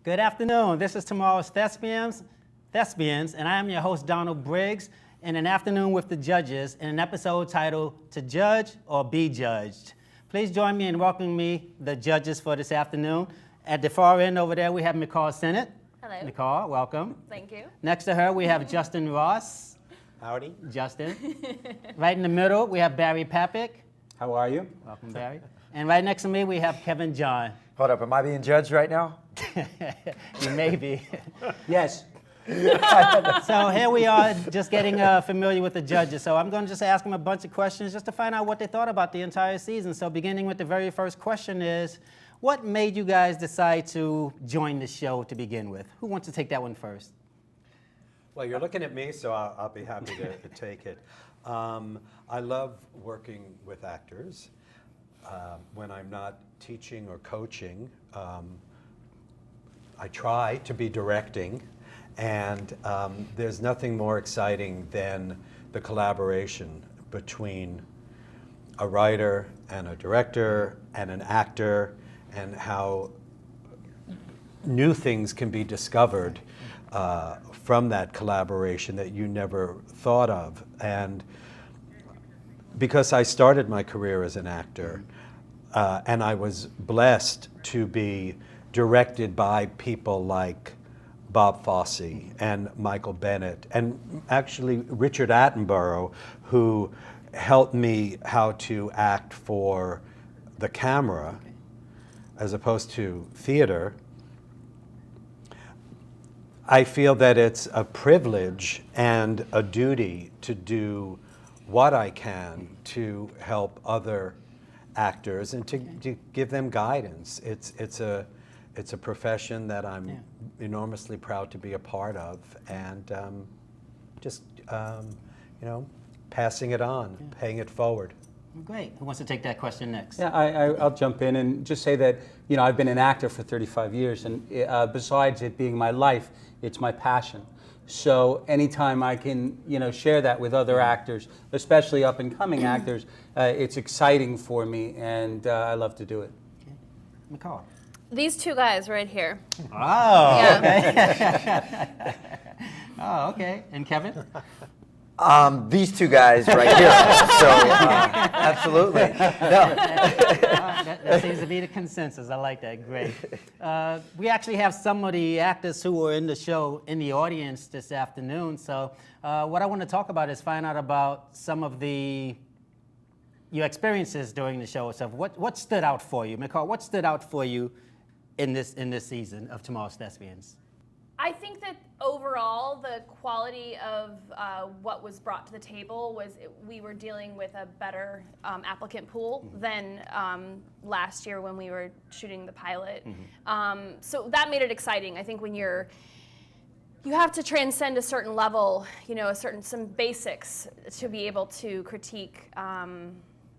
Good afternoon. This is tomorrow's Thespians, and I am your host, Donald Briggs, in an afternoon with the judges in an episode titled To Judge or Be Judged. Please join me in welcoming the judges for this afternoon. At the far end over there, we have McCall Sennett. Hello. McCall, welcome. Thank you. Next to her, we have Justin Ross. Howdy. Justin. Right in the middle, we have Barry Papik. How are you? Welcome, Barry. And right next to me, we have Kevin John. Hold up, am I being judged right now? You may be. Yes. So here we are, just getting familiar with the judges. So I'm going to just ask them a bunch of questions just to find out what they thought about the entire season. So beginning with the very first question is, what made you guys decide to join the show to begin with? Who wants to take that one first? Well, you're looking at me, so I'll be happy to take it. I love working with actors. When I'm not teaching or coaching, I try to be directing, and there's nothing more exciting than the collaboration between a writer and a director and an actor, and how new things can be discovered from that collaboration that you never thought of. And because I started my career as an actor, and I was blessed to be directed by people like Bob Fosse and Michael Bennett, and actually Richard Attenborough, who helped me how to act for the camera as opposed to theater. I feel that it's a privilege and a duty to do what I can to help other actors and to give them guidance. It's a profession that I'm enormously proud to be a part of, and passing it on, paying it forward. Great. Who wants to take that question next? Yeah, I'll jump in and just say that, I've been an actor for 35 years, and besides it being my life, it's my passion. So anytime I can, share that with other actors, especially up-and-coming actors, it's exciting for me, and I love to do it. Okay. McCall. These two guys right here. Oh, Yeah. okay. Oh, okay. And Kevin? These two guys right here. So, absolutely. No. That seems to be the consensus. I like that. Great. We actually have some of the actors who were in the show in the audience this afternoon. So what I want to talk about is find out about some of your experiences during the show. So what stood out for you? McCall, what stood out for you in this season of Tomorrow's Thespians? I think that overall, the quality of what was brought to the table was we were dealing with a better applicant pool than last year when we were shooting the pilot. So that made it exciting. I think when you have to transcend a certain level, some basics to be able to critique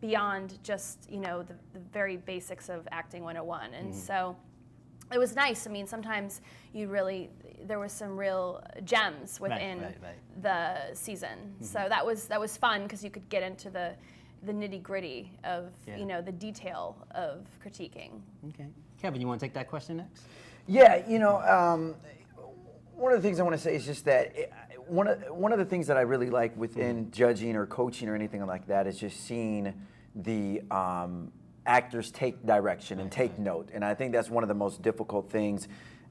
beyond just the very basics of acting 101. And so it was nice. I mean, sometimes there was some real gems within the season. So that was fun because you could get into the nitty gritty of the detail of critiquing. Okay, Kevin, you want to take that question next? Yeah, one of the things I want to say is just that one of the things that I really like within judging or coaching or anything like that is just seeing the actors take direction and take note, and I think that's one of the most difficult things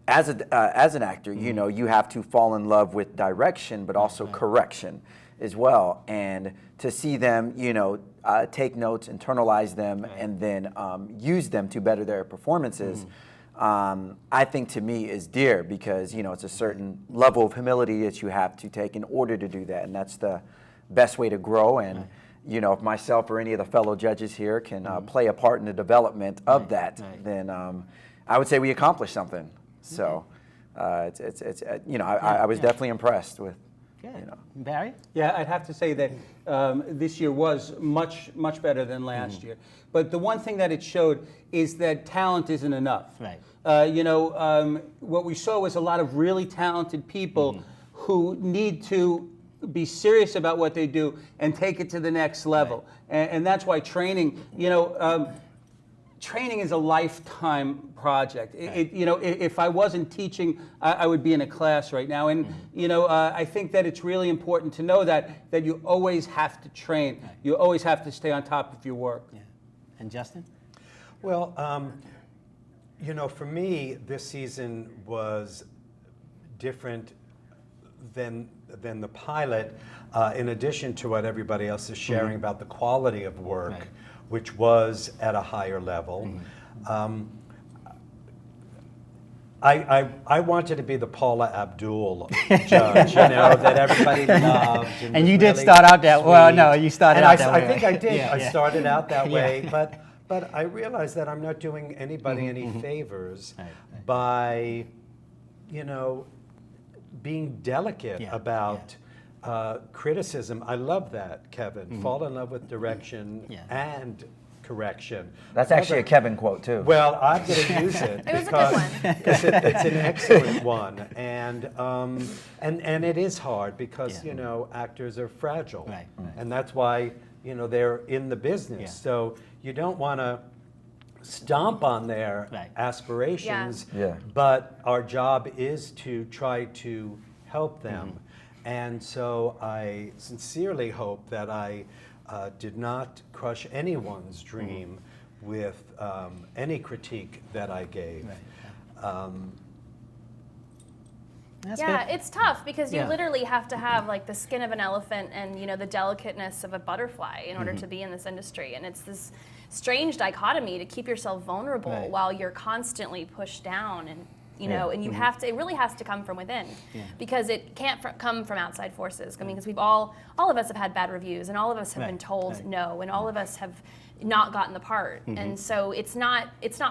as an actor. You have to fall in love with direction, but also correction as well, and to see them take notes, internalize them, and then use them to better their performances, I think to me is dear, because it's a certain level of humility that you have to take in order to do that, and that's the best way to grow. And if myself or any of the fellow judges here can play a part in the development of that, then I would say we accomplished something. So I was definitely impressed with. Good. Barry? Yeah, I'd have to say that this year was much better than last year. But the one thing that it showed is that talent isn't enough. Right. What we saw was a lot of really talented people who need to be serious about what they do and take it to the next level. And that's why training, training is a lifetime project. If I wasn't teaching, I would be in a class right now. And I think that it's really important to know that you always have to train. Right. You always have to stay on top of your work. Yeah. And Justin? Well, for me, this season was different than the pilot, in addition to what everybody else is sharing about the quality of work, Right. which was at a higher level. I wanted to be the Paula Abdul judge, that everybody loved. And you was did really start out that well. sweet. No, you started And out that way. I think I did. Yeah, I yeah. started out that Yeah. way, but I realized that I'm not doing anybody any favors Right, right. by, being delicate Yeah, about criticism. I love that, Kevin. Fall in love with direction Yeah. and correction. That's actually a Kevin quote too. Well, I'm going to use it It was a good one. because it's an excellent one, and it is hard because Yeah. actors are fragile, Right, right. and that's why they're in the business. Yeah. So you don't want to stomp on their Right. aspirations, Yeah. but our job is to try to help them. And so I sincerely hope that I did not crush anyone's dream with any critique that I gave. Right. That's Yeah, good. it's tough because you Yeah. literally have to have like the skin of an elephant and the delicateness of a butterfly in Mm-hmm. order to be in this industry. And it's this strange dichotomy to keep yourself vulnerable Right. while you're constantly pushed down and Yeah. and you have to. It really has to come from within, Yeah. because it can't come from outside forces. I mean, because we've all of us have had bad reviews, and all of us have Right, been told right. no, and all of us have not gotten the part. And so it's not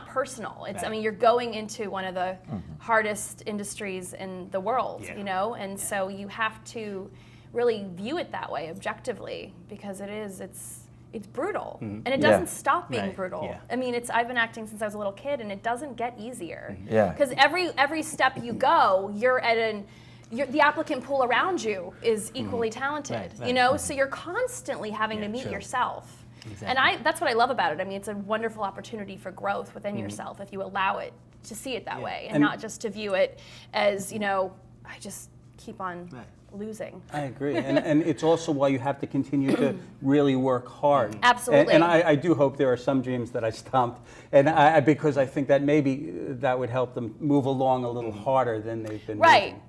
personal. It's I Right. mean, you're going into one of the hardest industries in the world, Yeah. and so you have to really view it that way objectively, because it's brutal, and it Yeah. doesn't stop being Right, brutal. yeah. I mean, I've been acting since I was a little kid, and it doesn't get easier. Yeah. Because every step you go, the applicant pool around you is equally talented. Right, right. So you're constantly having to Yeah, meet sure. yourself. Exactly. And that's what I love about it. I mean, it's a wonderful opportunity for growth within yourself if you allow it to see it that Yeah. way, and And- not just to view it as, I just keep on Right. losing. I agree, and it's also why you have to continue to really work hard. Absolutely. And I do hope there are some dreams that I stomped, and because I think that maybe that would help them move along a little harder than they've been Right. moving.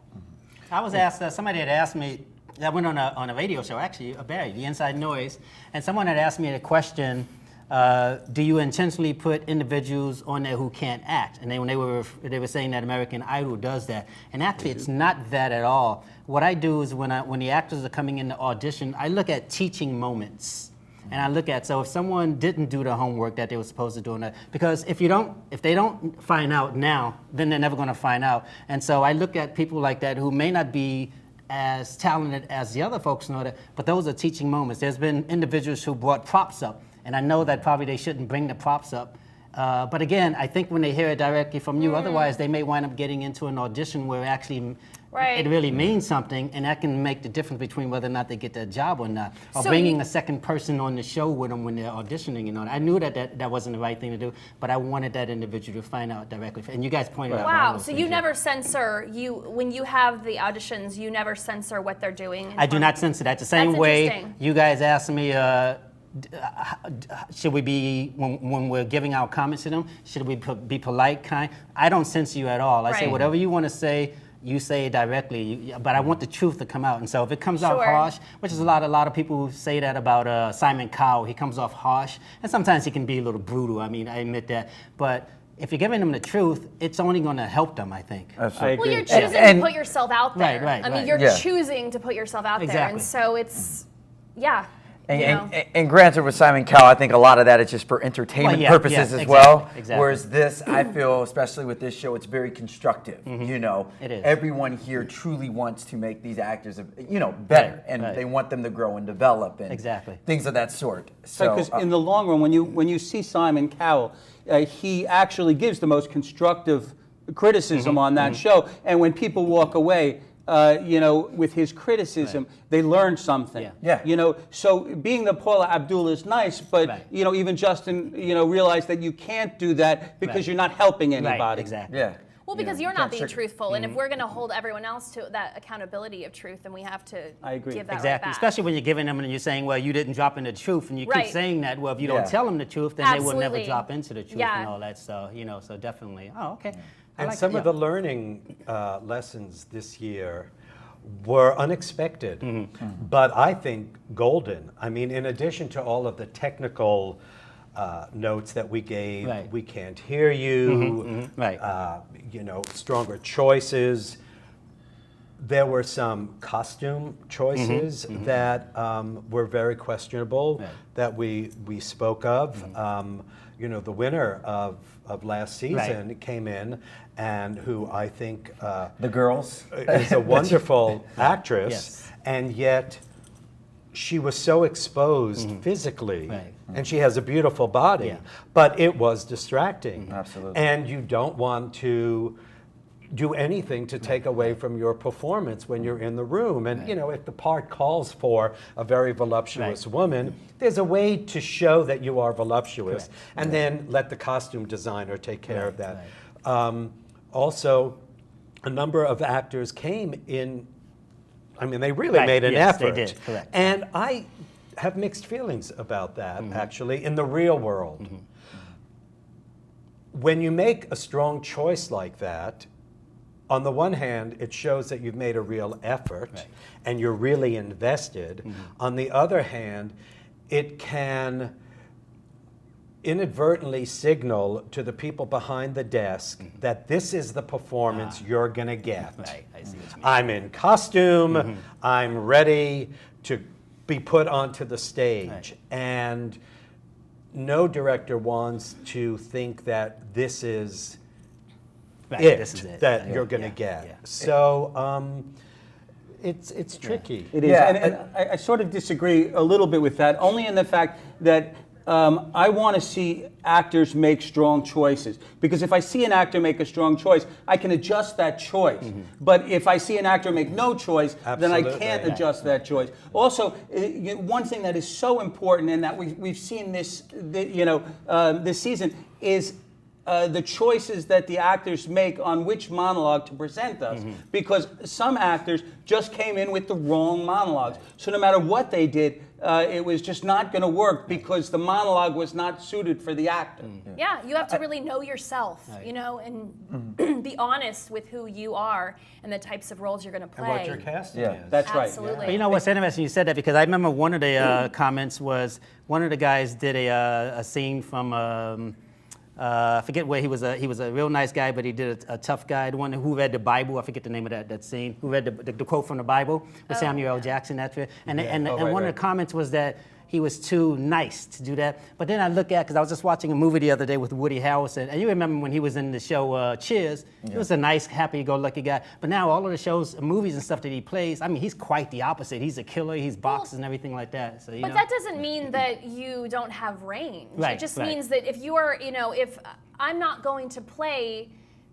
I was asked, somebody had asked me, I went on a radio show, actually, Barry, The Inside Noise, and someone had asked me the question, do you intentionally put individuals on there who can't act? And they were saying that American Idol does that. And actually, it's not that at all. What I do is when the actors are coming in to audition, I look at teaching moments. And I look at, so if someone didn't do the homework that they were supposed to do, because if they don't find out now, then they're never going to find out. And so I look at people like that who may not be as talented as the other folks know that, but those are teaching moments. There's been individuals who brought props up, and I know that probably they shouldn't bring the props up. But again, I think when they hear it directly from you, otherwise they may wind up getting into an audition where actually Right. it really means something, and that can make the difference between whether or not they get that job or not. Or So bringing you- a second person on the show with them when they're auditioning. I knew that wasn't the right thing to do, but I wanted that individual to find out directly. And you guys pointed out all Wow. those So things, you yeah. never censor when you have the auditions. You never censor what they're doing. in I do front- not censor that. The same That's way interesting. you guys asked me, should we be, when we're giving our comments to them, should we be polite, kind? I don't censor you at all. I say Right. whatever you want to say, you say it directly, but I want the truth to come out. And so if it comes out Sure. harsh, which is a lot of people who say that about Simon Cowell, he comes off harsh, and sometimes he can be a little brutal. I mean, I admit that. But if you're giving them the truth, it's only going to help them, I think. I Well, agree. you're choosing And- to put yourself out there. Right, I mean, right. you're Yeah. choosing to put yourself out there, Exactly. and so it's, yeah. And, you know. and granted, with Simon Cowell, I think a lot of that is just for entertainment Well, yeah, purposes yeah, as exactly, well. exactly. Whereas this, I feel, especially with this show, it's very constructive. It is. Everyone here truly wants to make these actors, better, Right, and right. they want them to grow and develop, and Exactly. things of that sort. So, Because in the long run, when you see Simon Cowell, he actually gives the most constructive criticism on that show. And when people walk away, with his criticism, they learned something. Yeah. So being the Paula Abdul is nice, but Right. even Justin, realized that you can't do that because Right. you're not helping anybody. Right, exactly. Yeah. Well, because You you're can't not being truthful, and if we're going to Mm-hmm. hold everyone else to that accountability of truth, then we have to I agree. give that Exactly, right back. especially when you're giving them and you're saying, well, you didn't drop in the truth, and you Right. keep saying that. Well, if you Yeah. don't tell them the truth, then they will never Absolutely. drop into the truth Yeah. and all that. So, so definitely. Oh, okay. I And like some that, of yeah. the learning lessons this year were unexpected, but I think golden. I mean, in addition to all of the technical notes that we gave, Right. we can't hear you, Right. stronger choices. There were some costume choices that were very questionable Right. that we spoke of. The winner of last season came in, and who I think The girls. is a wonderful actress, Yes. and yet she was so exposed physically, Right. and she has a beautiful body, Yeah. but it was distracting. Absolutely. And you don't want to do anything to take away from your performance when you're in the room. And if the part calls for a very voluptuous Right. woman, there's a way to show that you are voluptuous, Correct. and then let the costume designer take care of Right, that. Also, a number of actors came in. I mean, they really Right, made an yes, they effort. did, correct. And I have mixed feelings about that, actually, in the real world. When you make a strong choice like that, on the one hand, it shows that you've made a real effort Right. and you're really invested. On the other hand, it can inadvertently signal to the people behind the desk that this is the performance you're going to get. Right, I see what you mean. I'm in costume, I'm ready to be put onto the stage. Right. And no director wants to think that this is Right, this is it. that Yeah, you're going to yeah, get. yeah. So it's tricky. It is, Yeah, and I sort of disagree a little bit with that, only in the fact that I want to see actors make strong choices. Because if I see an actor make a strong choice, I can adjust that choice. But if I see an actor make no choice, then I Absolutely. can't Right. adjust that choice. Also, one thing that is so important, and that we've seen this season, is the choices that the actors make on which monologue to present us. Because some actors just came in with the wrong monologues. So no matter what they did, it was just not going to work because the monologue was not suited for the actor. Yeah, you have to really know yourself, and be honest with who you are and the types of roles you're going to play. And what your casting Yeah. is. That's right. Absolutely. But you know what's interesting? You said that because I remember one of the comments was one of the guys did a scene from I forget where he was a real nice guy, but he did a tough guy. The one who read the Bible. I forget the name of that scene. Who read the quote from the Bible with Samuel L. Jackson. And right, one of the comments was that he was too nice to do that. But then I look at, because I was just watching a movie the other day with Woody Harrelson, and you remember when he was in the show Cheers, he was a nice, happy-go-lucky guy. But now all of the shows, movies and stuff that he plays, I mean, he's quite the opposite. He's a killer, he's boxes and everything like that. So, But that doesn't mean that you don't have range. Right, It just right. means that if you are, if I'm not going to play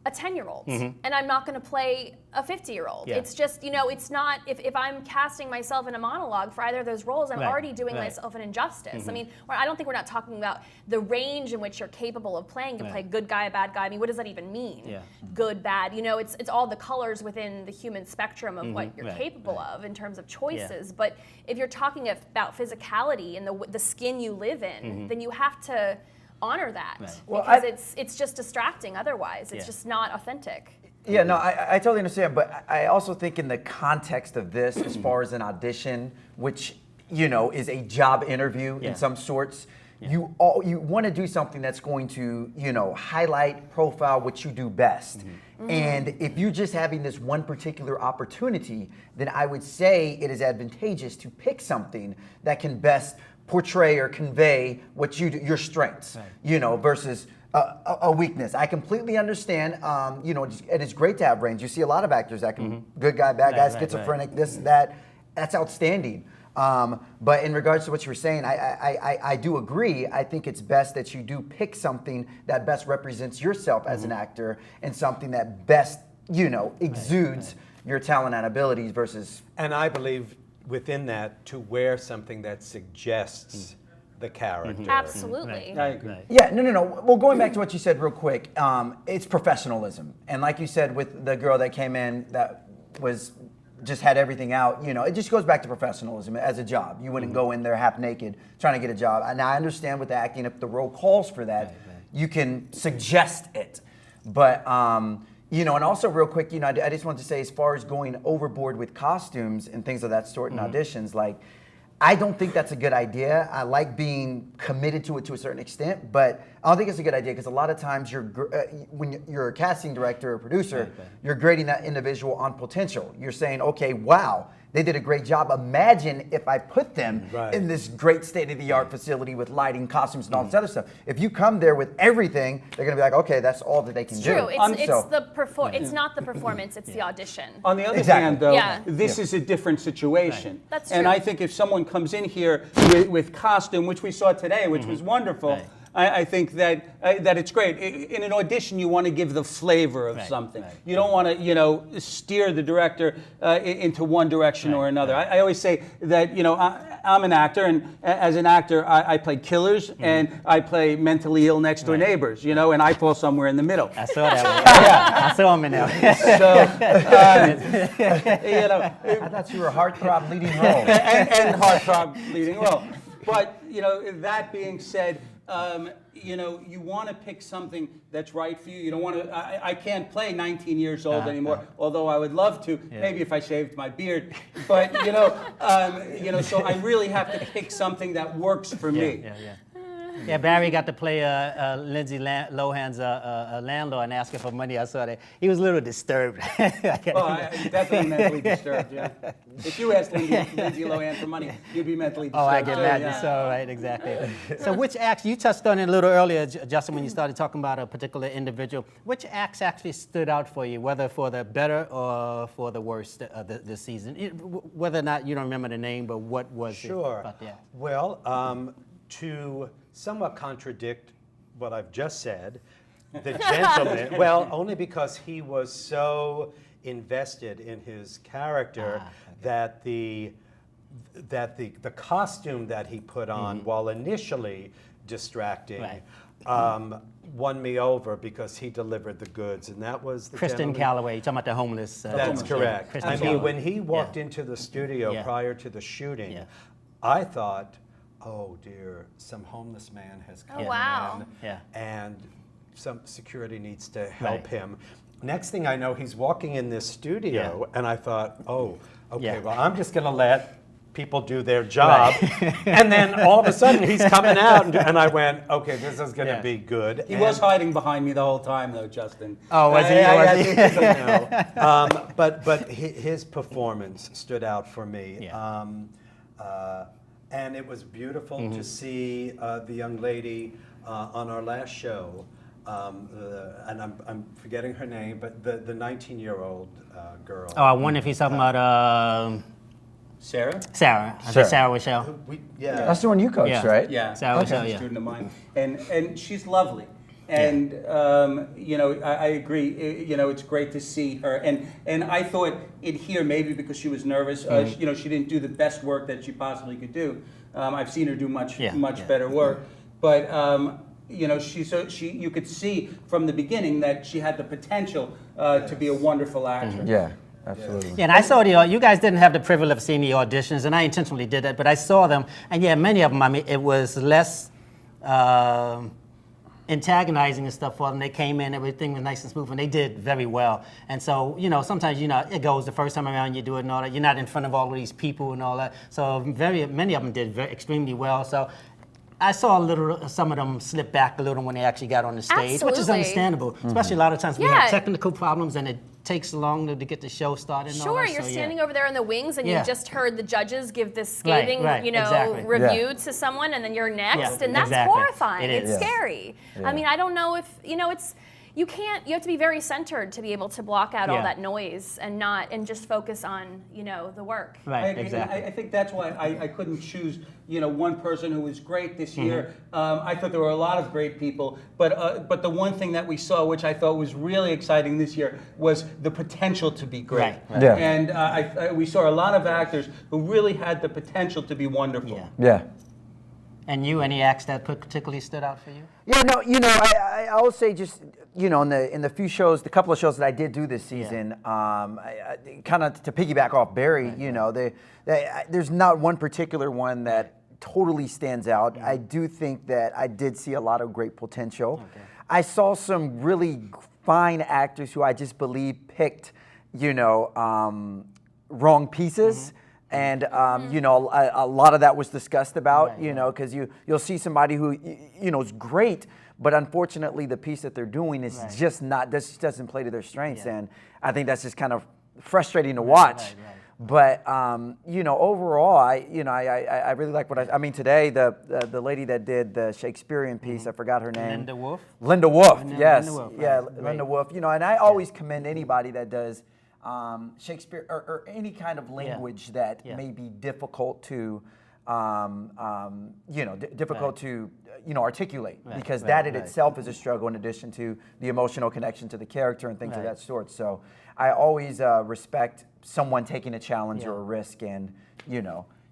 a 10-year-old and I'm not going to play a 50-year-old. Yeah. It's just, it's not, if I'm casting myself in a monologue for either of those roles, I'm Right, already doing right. myself an injustice. I mean, I don't think we're not talking about the range in which you're capable of playing. You can play Right. good guy, bad guy. I mean, what does that even mean? Yeah. Good, bad. It's all the colors within the human spectrum of what you're Right, capable of in terms of choices. But if you're talking about physicality and the skin you live in, then you have to honor that Right. Well, because it's just distracting otherwise. It's Yeah. just not authentic. Yeah, no, I totally understand, but I also think in the context of this, as far as an audition, which is a job interview Yeah. in some sorts, you want to do something that's going to highlight, profile what you do best. And if you're just having this one particular opportunity, then I would say it is advantageous to pick something that can best portray or convey what you do, your strengths, versus a weakness. I completely understand, and it's great to have range. You see a lot of actors that can, good guy, bad guy, Right, schizophrenic, this, that. That's outstanding. But in regards to what you were saying, I do agree. I think it's best that you do pick something that best represents yourself as an actor and something that best, exudes your talent and abilities versus. And I believe within that to wear something that suggests the character. Absolutely. I agree. Right. Yeah, no. Well, going back to what you said real quick, it's professionalism. And like you said with the girl that came in that was just had everything out, it just goes back to professionalism as a job. You wouldn't go in there half naked trying to get a job. And I understand with the acting, if the role calls for that, you can suggest it. But, and also real quick, I just wanted to say as far as going overboard with costumes and things of that sort in auditions, like, I don't think that's a good idea. I like being committed to it to a certain extent, but I don't think it's a good idea because a lot of times when you're a casting director or producer, you're grading that individual on potential. You're saying, okay, wow, they did a great job. Imagine if I put them in this great state-of-the-art facility with lighting, costumes, and all this other stuff. If you come there with everything, they're going to be like, okay, that's all that they can do. True. It's not the performance, it's the audition. On the other Exactly. hand, though, Yeah. this is a different situation. Right. That's And true. I think if someone comes in here with costume, which we saw today, which was wonderful, Right. I think that it's great. In an audition, you want to give the flavor of something. Right. You don't want to, steer the director into one direction or another. I always say that, I'm an actor, and as an actor, I play killers and I play mentally ill next door neighbors, and I fall somewhere in the middle. I saw that one. I saw him in there. I thought you were a heartthrob leading role. and heartthrob leading role. But that being said, you want to pick something that's right for you. You don't want to. I can't play 19 years old anymore, although I would love to. Maybe if I shaved my beard. But so I really have to pick something that works for me. Yeah, Barry got to play Lindsay Lohan's landlord and ask her for money. I saw that. He was a little disturbed. Definitely mentally disturbed. Yeah. If you asked Lindsay Lohan for money, you'd be mentally disturbed. Oh, I get too, mad. yeah. So right, exactly. So which acts, you touched on it a little earlier, Justin, when you started talking about a particular individual. Which acts actually stood out for you, whether for the better or for the worst this season? Whether or not you don't remember the name, but what was it about the act? Well, to somewhat contradict what I've just said, the gentleman, well, only because he was so invested in his character that the costume that he put on, while initially distracting, won me over because he delivered the goods, and that was the Kristen gentleman. Calloway, you're talking about the homeless. That's correct. Kristen I mean, Calloway. when he walked into the studio prior to the shooting, I thought, oh dear, some homeless man has come wow. in and some security needs to help him. Next thing I know, he's walking in this studio and I thought, oh, okay, well, I'm just going to let people do their job. And then all of a sudden he's coming out and I went, okay, this is going to be good. He was hiding behind me the whole time, though, Justin. Oh, was he? But his performance stood out for me. And it was beautiful to see the young lady on our last show, and I'm forgetting her name, but the 19-year-old girl. Oh, I wonder if he's talking about Sarah? Sarah. I think Sarah Rochelle. That's the one you coached, right? Yeah. Sarah Rochelle, A student of mine. And she's lovely. And I agree. It's great to see her. And I thought in here, maybe because she was nervous, she didn't do the best work that she possibly could do. I've seen her do much better work. But you could see from the beginning that she had the potential to be a wonderful actress. Yeah. Absolutely. Yeah, and I saw you guys didn't have the privilege of seeing the auditions, and I intentionally did that, but I saw them, and many of them, I mean, it was less antagonizing and stuff for them. They came in, everything was nice and smooth, and they did very well. And so, sometimes, it goes the first time around, you do it and all that. You're not in front of all of these people and all that. So many of them did extremely well. So I saw some of them slip back a little when they actually got on the stage, which is Absolutely. understandable, especially a lot of times we have technical problems and it takes longer to get the show started. And all Sure, that. you're So, standing over there in the wings and you just heard the judges give this Right, scathing, exactly. review to someone, and then you're next, Yeah, and that's exactly. horrifying. It It's is. scary. I mean, I don't know if you have to be very centered to be able to block out all Yeah. that noise and just focus on, the work. Right, I agree. exactly. I think that's why I couldn't choose, one person who was great this Mm-hmm. year. I thought there were a lot of great people, but the one thing that we saw, which I thought was really exciting this year, was the potential to be great. Right. Yeah. And we saw a lot of actors who really had the potential to be wonderful. Yeah. Yeah. And you, any acts that particularly stood out for you? Yeah, no, I will say just, in the few shows, the couple of shows that I did do this season, kind of to piggyback off Barry, there's not one particular one that totally stands out. I do think that I did see a lot of great potential. Okay. I saw some really fine actors who I just believe picked, wrong pieces. And a lot of that was discussed about, Right, because you'll see somebody who is great, but unfortunately the piece that they're doing is Right. just not. This just doesn't play to their strengths, Yeah. and I think that's just kind of frustrating to watch. right. But overall, I really like what I mean today. The lady that did the Shakespearean piece, I forgot her name. Linda Wolf? Linda Wolf, Linda yes, Wolf, right. yeah, Great. Linda Wolf. And I always commend anybody that does Shakespeare or any kind of language that Yeah. may be difficult to, difficult to, articulate, Right, because right, that in right. itself is a struggle. In addition to the emotional connection to the character and things of Right. that sort. So I always respect someone taking a challenge Yeah. or a risk and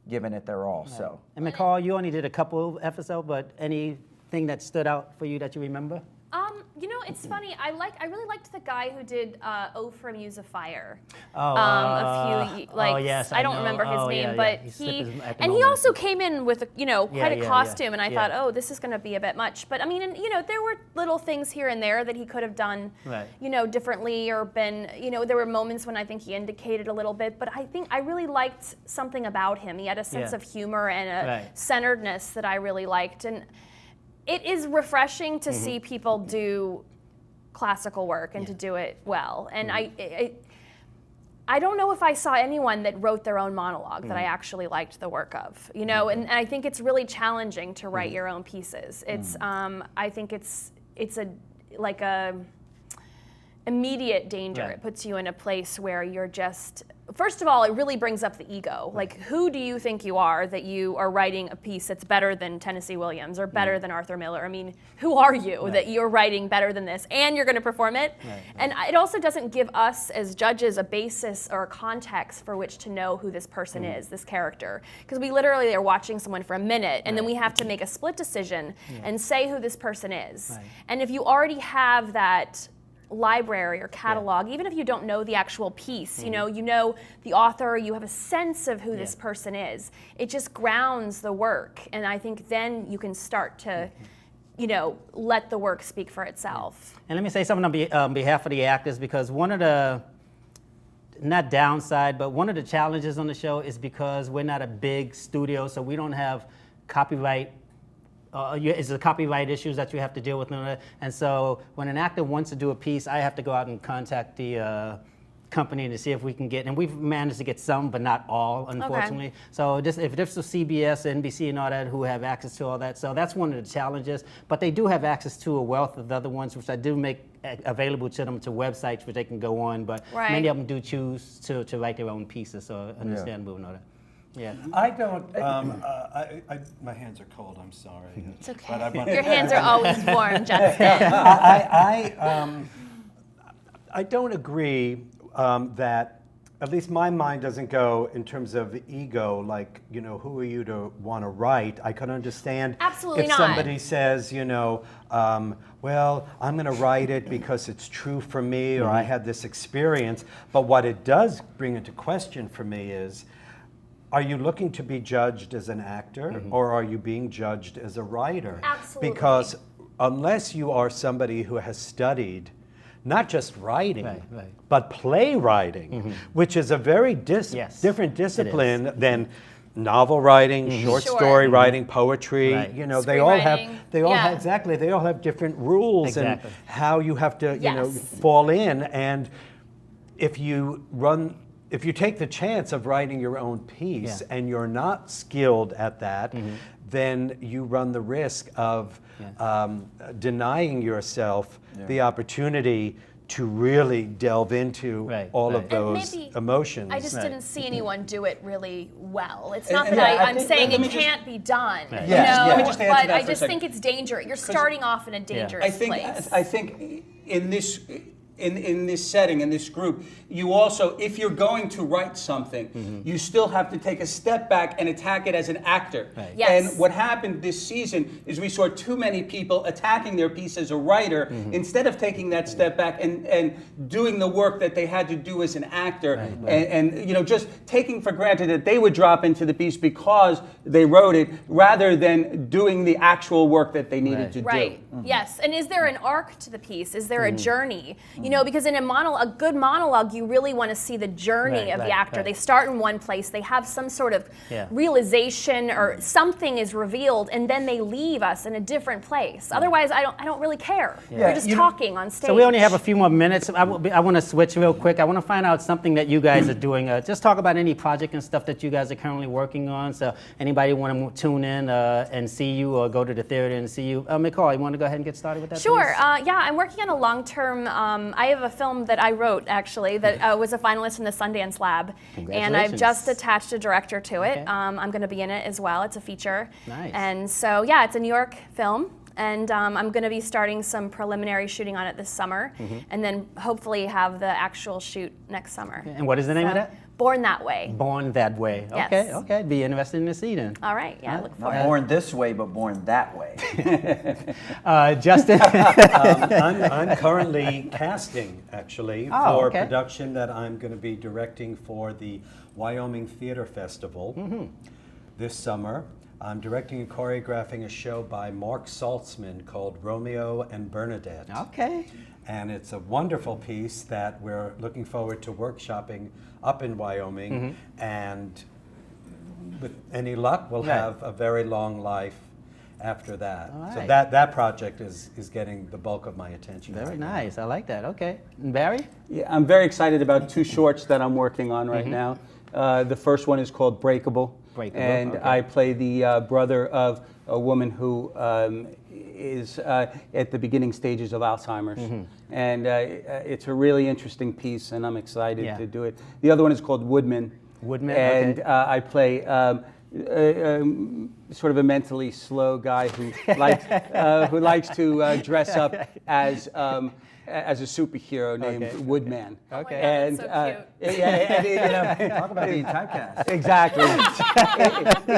giving it their all. So. And McCall, you only did a couple episodes, but anything that stood out for you that you remember? It's funny. I really liked the guy who did "Oh for Muse of Fire." Oh, yes, I don't know. remember his Oh, name, yeah, but He slipped his- at the and he moment. also came in with quite a yeah, costume, and I yeah. thought, oh, this is going to be a bit much. But I mean, there were little things here and there that he could have done, Right. differently, or been, there were moments when I think he indicated a little bit. But I really liked something about him. He had a sense Yeah. of humor and a Right. centeredness that I really liked, and it is refreshing Mm-hmm. to see people do classical work and to do it well. And Mm-hmm. I don't know if I saw anyone that wrote their own monologue that I Mm-hmm. actually liked the work of, and I think it's really challenging to write your own pieces. It's I think it's a immediate danger. Right. It puts you in a place where you're just, first of all, it really brings up the ego. Like, who do you think you are that you are writing a piece that's better than Tennessee Williams or better than Arthur Miller? I mean, who are you that you're writing better than this and you're going to perform it? Right. And it also doesn't give us as judges a basis or a context for which to know who this person is, this character. Because we literally are watching someone for a minute and then we have to make a split decision and say who this person is. Right. And if you already have that library or catalog, even if you don't know the actual piece, you know the author, you have a sense of who this person is. It just grounds the work, and I think then you can start to, let the work speak for itself. And let me say something on behalf of the actors, because one of the, not downside, but one of the challenges on the show is because we're not a big studio, so we don't have copyright. It's the copyright issues that you have to deal with. And so when an actor wants to do a piece, I have to go out and contact the company to see if we can get, and we've managed to get some, but not all, unfortunately. So if this was CBS, NBC, and all that, who have access to all that, so that's one of the challenges. But they do have access to a wealth of other ones, which I do make available to them to websites which they can go on. But Right. many of them do choose to write their own pieces, so understandable and all that. Yeah. I don't. My hands are cold. I'm sorry. It's okay. But I want- Your hands are always warm, Justin. I don't agree that, at least my mind doesn't go in terms of ego, like, who are you to want to write? I can understand Absolutely if not. somebody says, well, I'm going to write it because it's true for me, or I had this experience. But what it does bring into question for me is, are you looking to be judged as an actor, or are you being judged as a writer? Absolutely. Because unless you are somebody who has studied not just writing, Right. but playwriting, which is a very Yes, different it discipline than novel writing, short Sure. story writing, poetry. Right. They all have Screenwriting. they all have different rules Exactly. and how you have to Yes. fall in. And if you run if you take the chance of writing your own piece Yeah. and you're not skilled at that, then you run the risk of denying yourself the opportunity to really delve into Right, all right. of those maybe emotions. I just Right. didn't see anyone do it really well. It's And- not and that I I'm think- saying let it me just- can't be done. Right. You Yes, know, yeah. Let me just add to but that I for a just second. think it's dangerous. You're starting off in a dangerous place. I think in this setting, in this group, you also, if you're going to write something, you still have to take a step back and attack it as an actor. Right. Yes. And what happened this season is we saw too many people attacking their piece as a writer instead of taking that step back and doing the work that they had to do as an actor, and you know, just taking for granted that they would drop into the piece because they wrote it, rather than doing the actual work that they needed Right. to Right. do. Yes. And is there an arc to the piece? Is there a journey? You know, because in a good monologue, you really want to see the journey Right, of right, the actor. right. They start in one place, they have some sort of Yeah. realization or something is revealed, and then they leave us in a different place. Otherwise, I don't really care. Yeah, You're just you know- talking on stage. So we only have a few more minutes. I want to switch real quick. I want to find out something that you guys are doing. Just talk about any project and stuff that you guys are currently working on. So anybody want to tune in and see you, or go to the theater and see you? McCall, you want to go ahead and get started with that? Sure. please? Yeah, I'm working on a long-term. I have a film that I wrote actually that was a finalist in the Sundance Lab, and I've just Congratulations. attached a director to it. Okay. I'm going to be in it as well. It's a feature. Nice. And so yeah, it's a New York film. And I'm going to be starting some preliminary shooting on it this summer, and then hopefully have the actual shoot next summer. And what is the name of So, that? Born That Way. Born That Way. Yes. Okay, okay. Be interested in the see then. All right. Yeah, I look Not forward. born this way, but born that way. Justin. I'm currently casting, actually, Oh, for okay. a production that I'm going to be directing for the Wyoming Theater Festival this summer. I'm directing and choreographing a show by Mark Saltzman called Romeo and Bernadette. Okay. And it's a wonderful piece that we're looking forward to workshopping up in Wyoming. And with any luck, we'll Right. have a very long life after that. All So right. that project is getting the bulk of my attention. Very right now. nice. I like that. Okay. And Barry? Yeah, I'm very excited about two shorts that I'm working on right now. The first one is called Breakable. Breakable, And okay. I play the brother of a woman who is at the beginning stages of Alzheimer's. And it's a really interesting piece, and I'm excited Yeah. to do it. The other one is called Woodman. Woodman, And okay. I play sort of a mentally slow guy who likes to dress up as a superhero named Okay. Woodman. Oh my God, And that's so cute. Talk about being typecast. Exactly.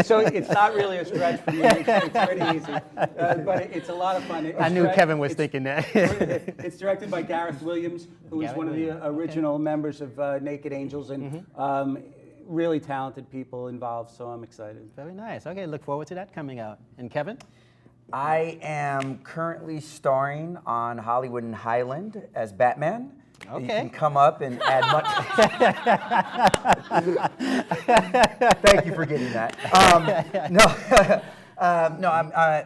So it's not really a stretch for me. It's pretty easy, but it's a lot of fun. I knew Kevin was thinking that. It's directed by Gareth Williams, who is Gareth one of the Williams, original members of Naked Angels, and really talented people involved. So I'm excited. Very nice. Okay, look forward to that coming out. And Kevin? I am currently starring on Hollywood and Highland as Batman. You Okay. can come up and add much. Thank you for getting that. No,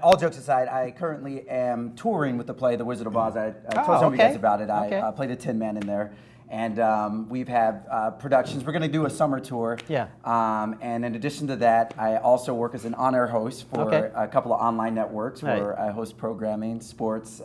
all jokes aside, I currently am touring with the play The Wizard of Oz. I told some of you guys about it. Okay. I played a Tin Man in there. And we've had productions. We're going to do a summer tour. Yeah. And in addition to that, I also work as an on-air host for Okay. a couple of online networks Right. where I host programming, sports,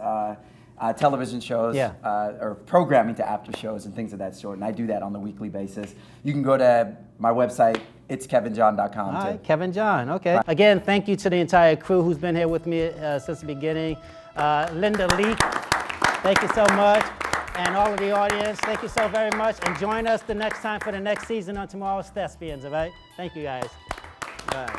television shows, Yeah. or programming to after shows and things of that sort. And I do that on a weekly basis. You can go to my website, itskevinjohn.com. All too. right, Kevin John. Okay. Again, thank you to the entire crew who's been here with me since the beginning. Linda Leak, thank you so much. And all of the audience, thank you so very much. And join us the next time for the next season on tomorrow's Thespians, all right? Thank you, guys. Bye.